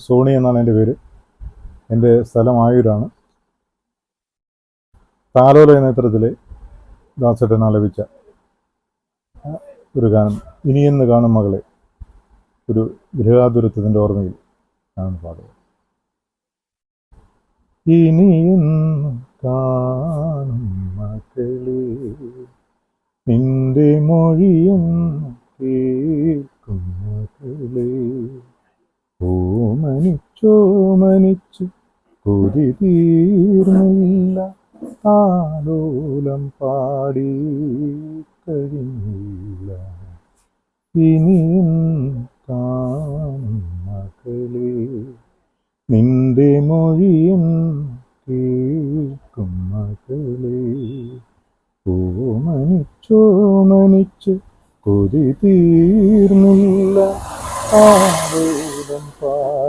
Sony എന്നാണ് എൻ്റെ പേര്. എൻ്റെ സ്ഥലം ആയൂരാണ്. താലോല എന്ന ചിത്രത്തിലെ ദാസേട്ടൻ ആലപിച്ച ഒരു ഗാനം, ഇനിയെന്ന് കാണും മകളെ, ഒരു ഗൃഹാതുരത്വത്തിൻ്റെ ഓർമ്മയിൽ ആണ് പാടുക. ഇനിയെന്ന് കാണും മകളെ, നിന്റെ മൊഴിയെന്ന് കേൾക്കും മകളെ, ഓമനിച്ചോമനിച്ചു കൊതി തീർന്നില്ല, താലോലം പാടി കഴിഞ്ഞില്ല. ഇനിയും കാണും മകളെ, നിന്റെ മൊഴിയും കേൾക്കും മകളെ, ഓമനിച്ചോമനിച്ചു കൊതി തീർന്നില്ല, താലോലം പാടി